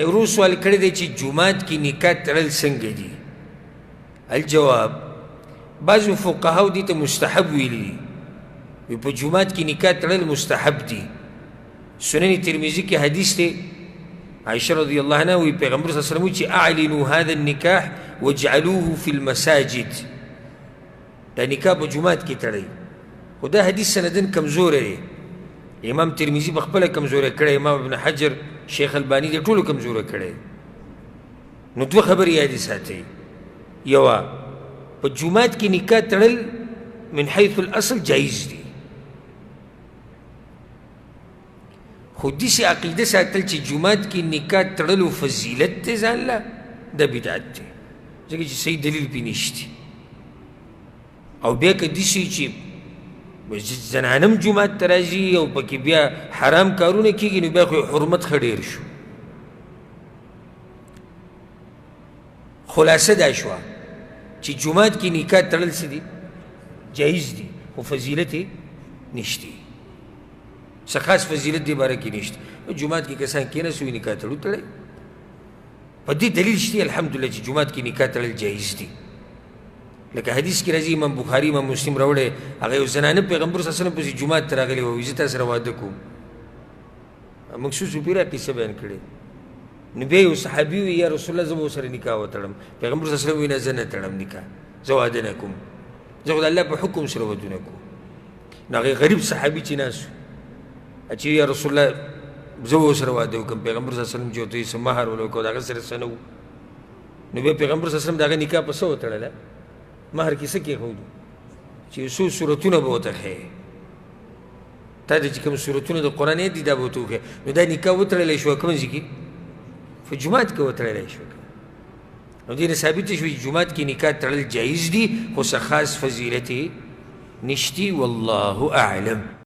ورو سوال کړی دی چې جومات کې نکاح تړل څنګه دي؟ الجواب، بعضو فقهاو دي ته مستحب ویلي دي، وی په جومات کې نکاح تړل مستحب دي. سنن ترمذي کې حدیث دی، عائشہ رضی اللہ عنہ وی پیغمبر صلی اللہ علیہ وسلم چې اعلنوا هذا النکاح واجعلوه في المساجد، دا نکاح په جومات کې تړئ. خو دا حدیث سندن کمزوری دی، امام ترمذي په خپله کمزوری کړی، امام ابن حجر، شیخ البانی دې ټولو کمزوری کړی. نو دوه خبرې یادې ساتئ، یوه په جومات کې نکاح تړل من حیث الاصل جایز دي، خو داسې عقیده ساتل چې جومات کې نکاح تړلو فضیلت دی ځان له، دا بدعت دی، ځکه چې صحیح دلیل پې نشته. او بیا که داسې چې زنانم جومات ته راځي او پکې بیا حرام کارونه کېږي، نو بیا خو حرمت ښه ډېر شو. خلاصه دا شوه چې جومات کې نکاح تړل څه دي؟ جایز دي، خو فضیلت یې نشته، څه خاص فضیلت دې باره کې نشته. جومات کې کسان کېناستو وي نکاح تړو، تړئ. په دې دلیل شته الحمدلله چې جومات کې نکاح تړل جایز دي. لکه حدیث کې راځي، امام بخاري امام مسلم راوړی، هغه یو زنانه پیغمبر صلی الله علیه وسلم پسې جومات ته راغلې وه، زه تا سره واده کوم. مخصوص پیره قصه بیان کړې. نو بیا یو صحابي وي، یا رسول الله زه به ورسره نکاح وتړم. پیغمبر صلی الله علیه وسلم وایي نه، زه نه تړم نکاح، زه واده نه کوم، زه خو د الله په حکم سره ودونه کوم. نو هغې غریب صحابي چې ناست و چې یا رسول الله زه به ورسره واده وکړم. پیغمبر صلی الله علیه وسلم چې ورته څه مهر ولورکړو، د هغه سره څه نه و. نو بیا پیغمبر صلی الله علیه وسلم د هغه نکاح په څه وتړله؟ مهر کې څه کېښودو چې یو څو صورتونه به ورته ښیې، تا ته چې کوم صورتونه د قرآن دي دا به ورته وښیې. نو دا نکاح وتړلی شوه کوم ځای کې؟ په جومات کې وتړلی شوه. نو دې نه ثابته شوه چې جومات کې نکاح تړل جایز دي، خو څه خاص فضیلت یې نشتي. والله اعلم.